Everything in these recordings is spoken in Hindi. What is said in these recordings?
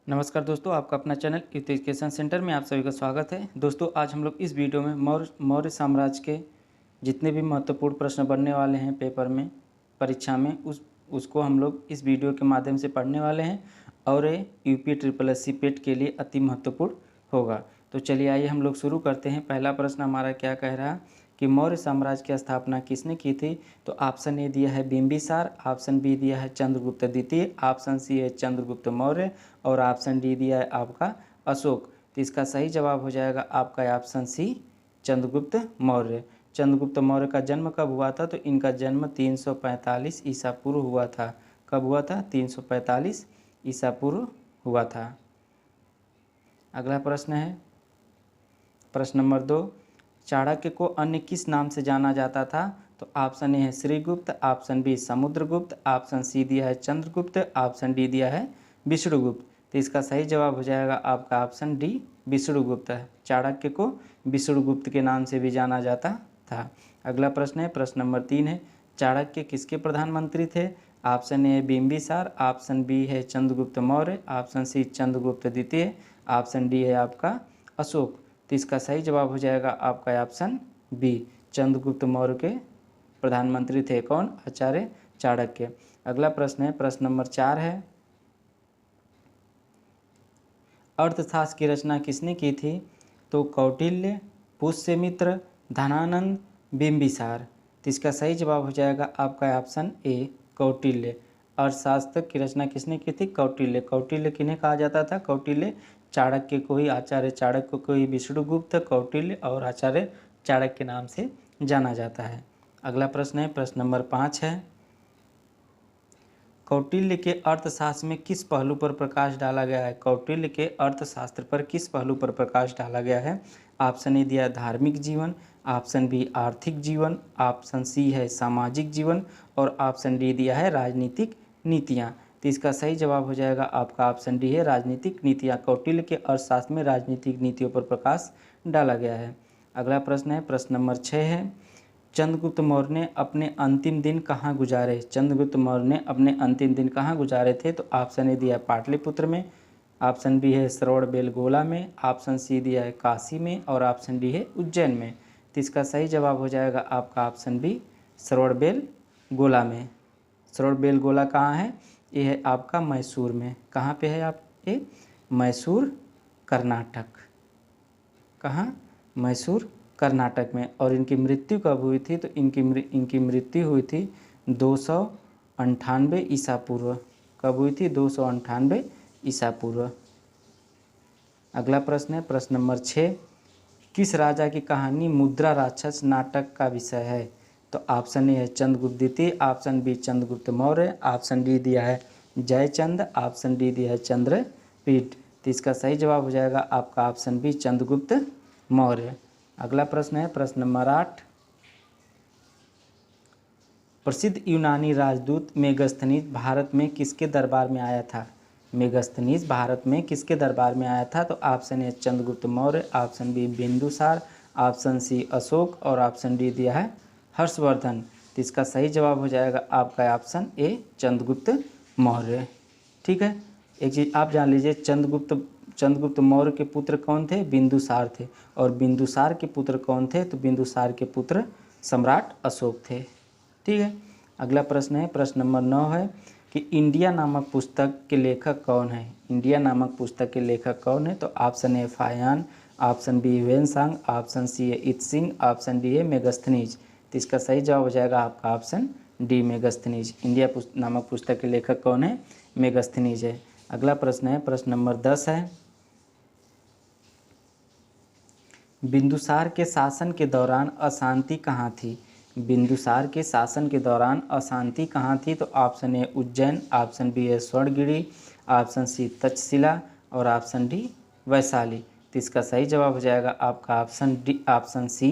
नमस्कार दोस्तों, आपका अपना चैनल एजुकेशन सेंटर में आप सभी का स्वागत है। दोस्तों, आज हम लोग इस वीडियो में मौर्य साम्राज्य के जितने भी महत्वपूर्ण प्रश्न बनने वाले हैं पेपर में, परीक्षा में, उसको हम लोग इस वीडियो के माध्यम से पढ़ने वाले हैं और ये यूपी ट्रिपल एस सी पेट के लिए अति महत्वपूर्ण होगा। तो चलिए आइए हम लोग शुरू करते हैं। पहला प्रश्न हमारा क्या कह रहा है कि मौर्य साम्राज्य की स्थापना किसने की थी। तो ऑप्शन ए दिया है बिंबिसार, ऑप्शन बी दिया है चंद्रगुप्त द्वितीय, ऑप्शन सी है चंद्रगुप्त मौर्य और ऑप्शन डी दिया है आपका अशोक। तो इसका सही जवाब हो जाएगा आपका ऑप्शन सी चंद्रगुप्त मौर्य। चंद्रगुप्त मौर्य का जन्म कब हुआ था? तो इनका जन्म 345 ईसा पूर्व हुआ था। कब हुआ था? 345 ईसा पूर्व हुआ था। अगला प्रश्न है प्रश्न नंबर 2, चाणक्य को अन्य किस नाम से जाना जाता था? तो ऑप्शन ए है Shrigupta, option B Samudragupta, option C दिया है चंद्रगुप्त, ऑप्शन डी दिया है विष्णुगुप्त। तो इसका सही जवाब हो जाएगा आपका ऑप्शन डी विष्णुगुप्त है। चाणक्य को विष्णुगुप्त के नाम से भी जाना जाता था। अगला प्रश्न है प्रश्न नंबर 3 है, चाणक्य किसके प्रधानमंत्री थे? ऑप्शन ए है बिंबिसार, ऑप्शन बी है चंद्रगुप्त मौर्य, ऑप्शन सी चंद्रगुप्त द्वितीय, ऑप्शन डी है आपका अशोक। तो इसका सही जवाब हो जाएगा आपका ऑप्शन बी चंद्रगुप्त मौर्य के प्रधानमंत्री थे। कौन? आचार्य चाणक्य। अगला प्रश्न है प्रश्न नंबर 4 है, अर्थशास्त्र की रचना किसने की थी? तो कौटिल्य, पुष्यमित्र, धनानंद, बिंबिसार। तो इसका सही जवाब हो जाएगा आपका ऑप्शन ए कौटिल्य। अर्थशास्त्र की रचना किसने की थी? कौटिल्य। कौटिल्य किन्हें कहा जाता था? कौटिल्य चाणक्य को ही, आचार्य चाणक्य को ही विष्णुगुप्त, कौटिल्य और आचार्य चाणक्य के नाम से जाना जाता है। अगला प्रश्न है प्रश्न नंबर 5 है, कौटिल्य के अर्थशास्त्र में किस पहलू पर प्रकाश डाला गया है? कौटिल्य के अर्थशास्त्र पर किस पहलू पर प्रकाश डाला गया है? ऑप्शन ए दिया धार्मिक जीवन, ऑप्शन बी आर्थिक जीवन, ऑप्शन सी है सामाजिक जीवन और ऑप्शन डी दिया है राजनीतिक नीतियाँ। तो इसका सही जवाब हो जाएगा आपका ऑप्शन डी है राजनीतिक नीतियाँ। कौटिल्य के अर्थशास्त्र में राजनीतिक नीतियों पर प्रकाश डाला गया है। अगला प्रश्न है प्रश्न नंबर 6 है, चंद्रगुप्त मौर्य ने अपने अंतिम दिन कहाँ गुजारे? चंद्रगुप्त मौर्य ने अपने अंतिम दिन कहाँ गुजारे थे? तो ऑप्शन ए दिया है पाटलिपुत्र में, ऑप्शन बी है श्रवणबेलगोला में, ऑप्शन सी दिया है काशी में और ऑप्शन डी है उज्जैन में। तो इसका सही जवाब हो जाएगा आपका ऑप्शन बी श्रवणबेलगोला में। श्रवणबेलगोला कहाँ है? ये है आपका मैसूर में। कहाँ पे है आप? ये मैसूर कर्नाटक। कहाँ? मैसूर कर्नाटक में। और इनकी मृत्यु कब हुई थी? तो इनकी मृत्यु हुई थी 298 ईसा पूर्व। कब हुई थी? 298 ईसा पूर्व। अगला प्रश्न है प्रश्न नंबर 6, किस राजा की कहानी मुद्रा राक्षस नाटक का विषय है? तो ऑप्शन ए है चंद्रगुप्त द्वितीय, option B Chandragupta Maurya, option D दिया है जयचंद, ऑप्शन डी दिया है चंद्रपीठ। तो इसका सही जवाब हो जाएगा आपका ऑप्शन बी चंद्रगुप्त मौर्य। अगला प्रश्न है प्रश्न नंबर 8, प्रसिद्ध यूनानी राजदूत मेगस्थनीज भारत में किसके दरबार में आया था? मेगस्थनीज भारत में किसके दरबार में आया था? तो option A Chandragupta Maurya, option B Bindusara, option C Ashoka और ऑप्शन डी दिया है हर्षवर्धन। तो इसका सही जवाब हो जाएगा आपका ऑप्शन ए चंद्रगुप्त मौर्य। ठीक है, एक चीज़ आप जान लीजिए, चंद्रगुप्त मौर्य के पुत्र कौन थे? बिंदुसार थे। और बिंदुसार के पुत्र कौन थे? तो बिंदुसार के पुत्र सम्राट अशोक थे। ठीक है, अगला प्रश्न है प्रश्न नंबर 9 है कि इंडिया नामक पुस्तक के लेखक कौन है? इंडिया नामक पुस्तक के लेखक कौन है? तो option A Faxian, option B Xuanzang, option C है इत्सिंग, ऑप्शन डी है मेगस्थनीज। तो इसका सही जवाब हो जाएगा आपका ऑप्शन डी मेगस्थनीज। इंडिया नामक पुस्तक के लेखक कौन है? मेगस्थनीज है। अगला प्रश्न है प्रश्न नंबर 10 है, बिंदुसार के शासन के दौरान अशांति कहाँ थी? बिंदुसार के शासन के दौरान अशांति कहाँ थी? तो option A Ujjain, option B है स्वर्णगिरी, ऑप्शन सी तक्षशिला और ऑप्शन डी वैशाली। तो इसका सही जवाब हो जाएगा आपका option D, option C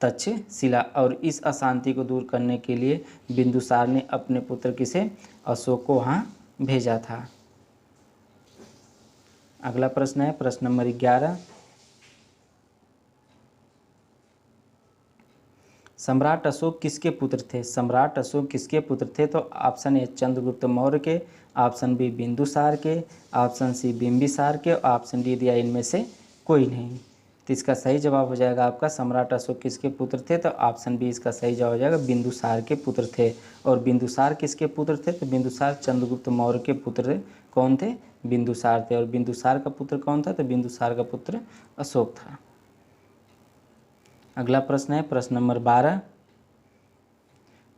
Taxila. और इस अशांति को दूर करने के लिए बिंदुसार ने अपने पुत्र किसे? अशोक को वहाँ भेजा था। अगला प्रश्न है प्रश्न नंबर 11, सम्राट अशोक किसके पुत्र थे? सम्राट अशोक किसके पुत्र थे? तो ऑप्शन ए चंद्रगुप्त मौर्य के, ऑप्शन बी बिंदुसार के, ऑप्शन सी बिंबिसार के, ऑप्शन डी दिया इनमें से कोई नहीं। तो इसका सही जवाब हो जाएगा आपका सम्राट अशोक किसके पुत्र थे? तो ऑप्शन बी इसका सही जवाब हो जाएगा बिंदुसार के पुत्र थे। और बिंदुसार किसके पुत्र थे? तो बिंदुसार चंद्रगुप्त मौर्य के पुत्र कौन थे? बिंदुसार थे। और बिंदुसार का पुत्र कौन था? तो बिंदुसार का पुत्र अशोक था। अगला प्रश्न है प्रश्न नंबर 12।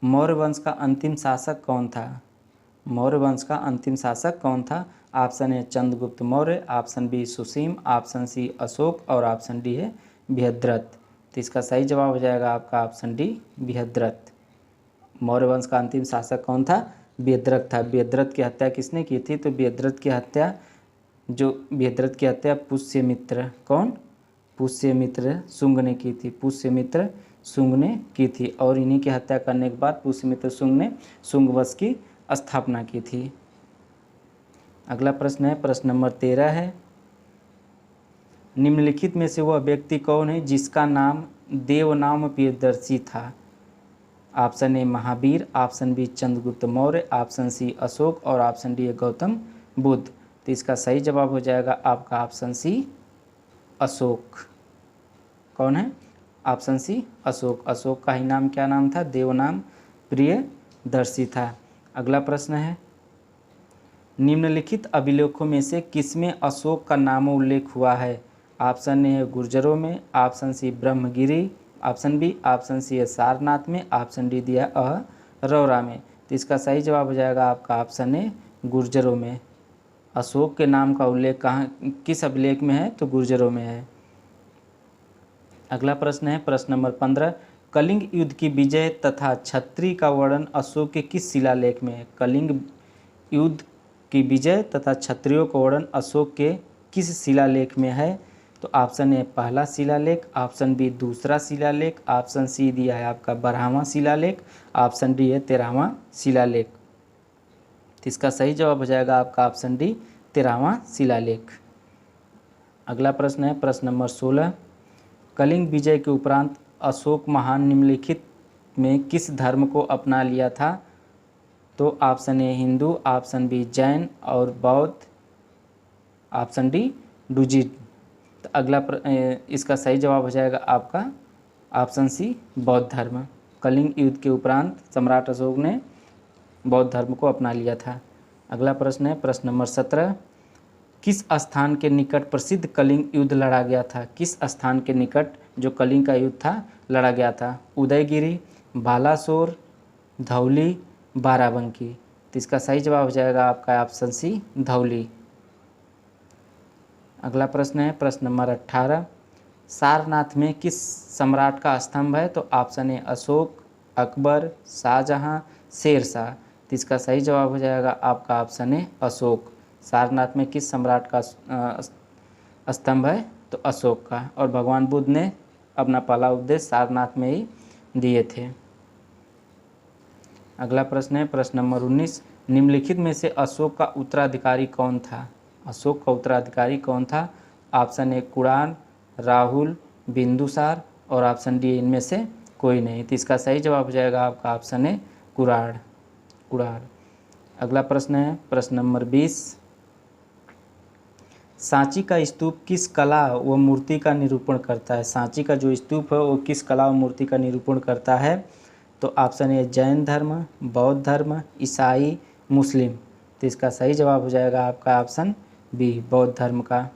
मौर्य वंश का अंतिम शासक कौन था? मौर्य वंश का अंतिम शासक कौन था? Option A Chandragupta Maurya, option B Susima, option C Ashoka और ऑप्शन डी है बृहद्रथ। तो इसका सही जवाब हो जाएगा आपका ऑप्शन डी बृहद्रथ। मौर्य वंश का अंतिम शासक कौन था? बृहद्रथ था। बृहद्रथ की हत्या किसने की थी? तो बृहद्रथ की हत्या पुष्यमित्र, कौन? पुष्यमित्र शुंग ने की थी। पुष्यमित्र शुंग ने की थी। और इन्हीं की हत्या करने के बाद पुष्यमित्र शुंग ने शुंग वंश की स्थापना की थी। अगला प्रश्न है प्रश्न नंबर 13 है। निम्नलिखित में से वह व्यक्ति कौन है जिसका नाम देवनाम प्रियदर्शी था? Option A Mahavira, option B Chandragupta Maurya, option C Ashoka और ऑप्शन डी गौतम बुद्ध। तो इसका सही जवाब हो जाएगा आपका ऑप्शन सी अशोक। कौन है? Option C Ashok. अशोक का ही नाम क्या नाम था? देवनाम प्रियदर्शी था। अगला प्रश्न है निम्नलिखित अभिलेखों में से किसमें अशोक का नाम उल्लेख हुआ है? ऑप्शन ए है गुर्जरों में, option C Brahmagiri, option B, option C है सारनाथ में, ऑप्शन डी दिया अरौरा में। तो इसका सही जवाब हो जाएगा आपका ऑप्शन ए गुर्जरों में। अशोक के नाम का उल्लेख कहाँ किस अभिलेख में है? तो गुर्जरों में है। अगला प्रश्न है प्रश्न नंबर 15। कलिंग युद्ध की विजय तथा छत्री का वर्णन अशोक के किस शिलालेख में है? कलिंग युद्ध की विजय तथा क्षत्रियों का वर्णन अशोक के किस शिलालेख में है? तो ऑप्शन ए पहला शिलालेख, ऑप्शन बी दूसरा शिलालेख, ऑप्शन सी दिया है आपका 12वां शिलालेख, ऑप्शन डी है 13वां शिलालेख। तो इसका सही जवाब हो जाएगा आपका ऑप्शन डी 13वां शिलालेख। अगला प्रश्न है प्रश्न नंबर 16। कलिंग विजय के उपरांत अशोक महान निम्नलिखित में किस धर्म को अपना लिया था? तो option A Hindu, option B Jain और बौद्ध, ऑप्शन डी डूजिट। तो इसका सही जवाब हो जाएगा आपका ऑप्शन सी बौद्ध धर्म। कलिंग युद्ध के उपरांत सम्राट अशोक ने बौद्ध धर्म को अपना लिया था। अगला प्रश्न है प्रश्न नंबर 17। किस स्थान के निकट प्रसिद्ध कलिंग युद्ध लड़ा गया था? किस स्थान के निकट जो कलिंग का युद्ध था लड़ा गया था? उदयगिरी, बालासोर, धौली, बाराबंकी। तो इसका सही जवाब हो जाएगा आपका ऑप्शन सी धौली। अगला प्रश्न है प्रश्न नंबर 18। सारनाथ में किस सम्राट का स्तंभ है? तो ऑप्शन ए अशोक, अकबर, शाहजहां, शेरशाह। तो इसका सही जवाब हो जाएगा आपका ऑप्शन ए अशोक। सारनाथ में किस सम्राट का स्तंभ है? तो अशोक का। और भगवान बुद्ध ने अपना पहला उपदेश सारनाथ में ही दिए थे। अगला प्रश्न है प्रश्न नंबर 19। निम्नलिखित में से अशोक का उत्तराधिकारी कौन था? अशोक का उत्तराधिकारी कौन था? ऑप्शन ए कुणाल, राहुल, बिंदुसार और ऑप्शन डी इनमें से कोई नहीं। तो इसका सही जवाब हो जाएगा आपका ऑप्शन ए कुणाल। अगला प्रश्न है प्रश्न नंबर 20। सांची का स्तूप किस कला व मूर्ति का निरूपण करता है? सांची का जो स्तूप है वो किस कला व मूर्ति का निरूपण करता है? तो ऑप्शन ए जैन धर्म, बौद्ध धर्म, ईसाई, मुस्लिम। तो इसका सही जवाब हो जाएगा आपका ऑप्शन बी बौद्ध धर्म का।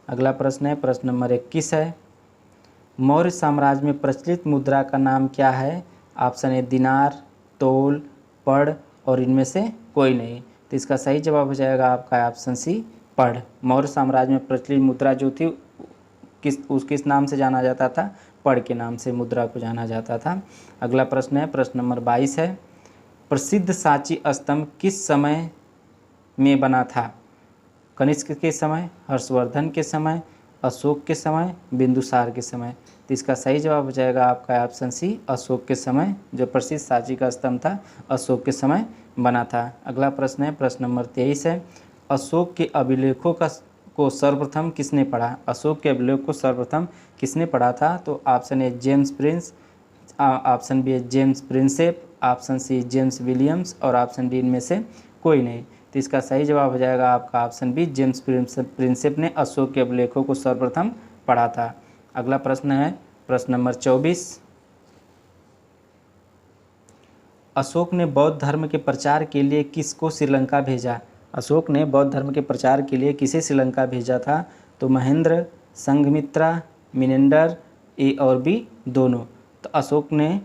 अगला प्रश्न है प्रश्न नंबर 21 है। मौर्य साम्राज्य में प्रचलित मुद्रा का नाम क्या है? ऑप्शन ए दिनार, तोल, पड़ और इनमें से कोई नहीं। तो इसका सही जवाब हो जाएगा आपका ऑप्शन सी पड़। मौर्य साम्राज्य में प्रचलित मुद्रा जो थी किस नाम से जाना जाता था? पड़ के नाम से मुद्रा को जाना जाता था। अगला प्रश्न है प्रश्न नंबर 22 है। प्रसिद्ध सांची स्तंभ किस समय में बना था? कनिष्क के समय, हर्षवर्धन के समय, अशोक के समय, बिंदुसार के समय। तो इसका सही जवाब हो जाएगा आपका ऑप्शन सी अशोक के समय। जो प्रसिद्ध सांची का स्तंभ था अशोक के समय बना था। अगला प्रश्न है प्रश्न नंबर 23 है। अशोक के अभिलेखों को सर्वप्रथम किसने पढ़ा? अशोक के अभिलेख को सर्वप्रथम किसने पढ़ा था? तो option A James Prince, option B है James Prinsep, option C James Williams और ऑप्शन डी इनमें से कोई नहीं। तो इसका सही जवाब हो जाएगा आपका ऑप्शन बी, जेम्स प्रिंसेप ने अशोक के अभिलेखों को सर्वप्रथम पढ़ा था। अगला प्रश्न है प्रश्न नंबर 24। अशोक ने बौद्ध धर्म के प्रचार के लिए किसको श्रीलंका भेजा? अशोक ने बौद्ध धर्म के प्रचार के लिए किसे श्रीलंका भेजा था? तो महेंद्र, संघमित्रा, मिनेंडर, ए और बी दोनों। तो अशोक ने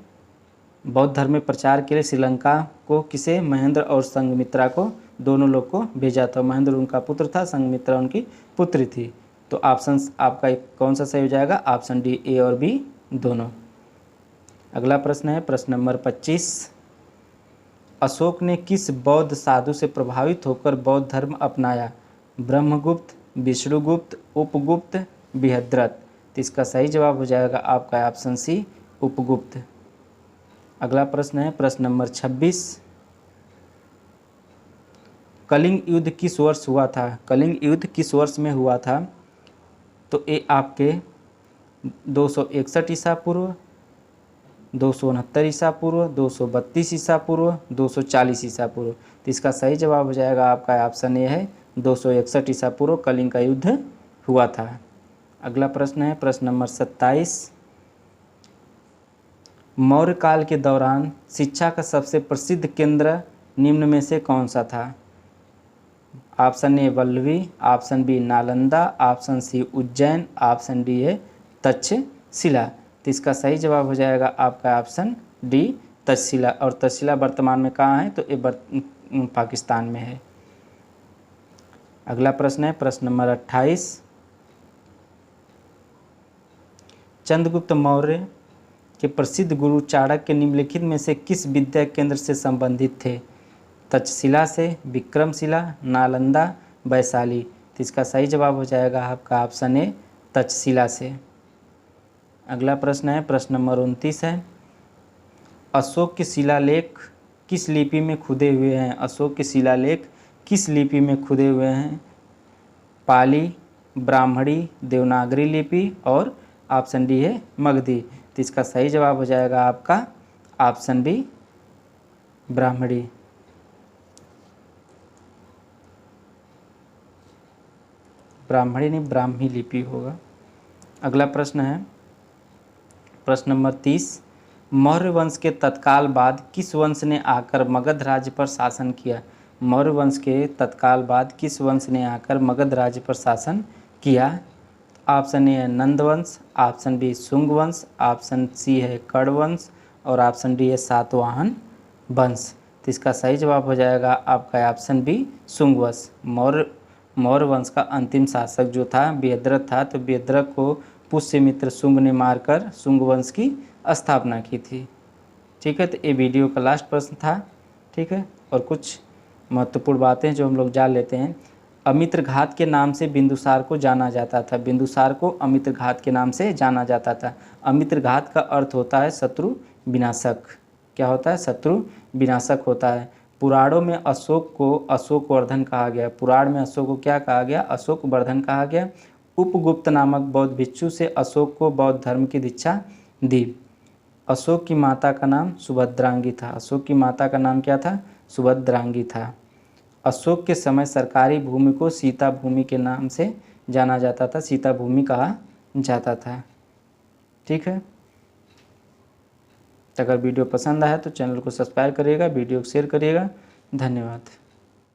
बौद्ध धर्म में प्रचार के लिए श्रीलंका को किसे? महेंद्र और संघमित्रा को, दोनों लोग को भेजा था। महेंद्र उनका पुत्र था, संघमित्रा उनकी पुत्री थी। तो ऑप्शन आपका कौन सा सही हो जाएगा? ऑप्शन डी, ए और बी दोनों। अगला प्रश्न है प्रश्न नंबर 25। अशोक ने किस बौद्ध साधु से प्रभावित होकर बौद्ध धर्म अपनाया? ब्रह्मगुप्त, विष्णुगुप्त, उपगुप्त, बृहद्रथ। तो इसका सही जवाब हो जाएगा आपका ऑप्शन सी, उपगुप्त। अगला प्रश्न है प्रश्न नंबर 26। कलिंग युद्ध किस वर्ष हुआ था? कलिंग युद्ध किस वर्ष में हुआ था? तो ए आपके 261 ईसा पूर्व, 269 ईसा पूर्व, 232 ईसा पूर्व, 240 ईसा पूर्व। तो इसका सही जवाब हो जाएगा आपका ऑप्शन ए है 261 ईसा पूर्व कलिंग का युद्ध हुआ था। अगला प्रश्न है प्रश्न नंबर 27। मौर्य काल के दौरान शिक्षा का सबसे प्रसिद्ध केंद्र निम्न में से कौन सा था? Option A Vallabhi, option B Nalanda, option C Ujjain, option D है तक्षशिला। तो इसका सही जवाब हो जाएगा आपका ऑप्शन डी, तक्षशिला। और तक्षशिला वर्तमान में कहाँ है? तो ये पाकिस्तान में है। अगला प्रश्न है प्रश्न नंबर 28। चंद्रगुप्त मौर्य के प्रसिद्ध गुरु चाणक्य निम्नलिखित में से किस विद्या केंद्र से संबंधित थे? तक्षशिला से, विक्रमशिला, नालंदा, वैशाली। तो इसका सही जवाब हो जाएगा आपका ऑप्शन ए, तक्षशिला से। अगला प्रश्न है प्रश्न नंबर 29 है। अशोक के शिलालेख किस लिपि में खुदे हुए हैं? अशोक के शिलालेख किस लिपि में खुदे हुए हैं? पाली, ब्राह्मणी, देवनागरी लिपि और ऑप्शन डी है मगधी। तो इसका सही जवाब हो जाएगा आपका ऑप्शन बी, ब्राह्मणी। ब्राह्मणी नहीं, ब्राह्मी लिपि होगा। अगला प्रश्न है प्रश्न नंबर 30। मौर्य वंश के तत्काल बाद किस वंश ने आकर मगध राज्य पर शासन किया? मौर्य वंश के तत्काल बाद किस वंश ने आकर मगध राज्य पर शासन किया? ऑप्शन ए है नंद वंश, ऑप्शन बी शुंग वंश, ऑप्शन सी है कर्ण वंश और ऑप्शन डी है सातवाहन वंश। तो इसका सही जवाब हो जाएगा आपका ऑप्शन बी, शुंग वंश। मौर्य वंश का अंतिम शासक जो था बृहद्रथ था। तो बृहद्रथ को पुष्यमित्र शुंग ने मारकर शुंग वंश की स्थापना की थी। ठीक है, तो ये वीडियो का लास्ट प्रश्न था। ठीक है, और कुछ महत्वपूर्ण बातें जो हम लोग जान लेते हैं। अमित्रघात के नाम से बिंदुसार को जाना जाता था। बिंदुसार को अमित्रघात के नाम से जाना जाता था। अमित्रघात का अर्थ होता है शत्रु विनाशक। क्या होता है? शत्रु विनाशक होता है। पुराणों में अशोक को अशोकवर्धन कहा गया। पुराण में अशोक को क्या कहा गया? अशोकवर्धन कहा गया। उपगुप्त नामक बौद्ध भिक्षु से अशोक को बौद्ध धर्म की दीक्षा दी। अशोक की माता का नाम सुभद्रांगी था। अशोक की माता का नाम क्या था? सुभद्रांगी था। अशोक के समय सरकारी भूमि को सीता भूमि के नाम से जाना जाता था। सीता भूमि कहा जाता था। ठीक है, अगर वीडियो पसंद आया तो चैनल को सब्सक्राइब करिएगा, वीडियो को शेयर करिएगा। धन्यवाद।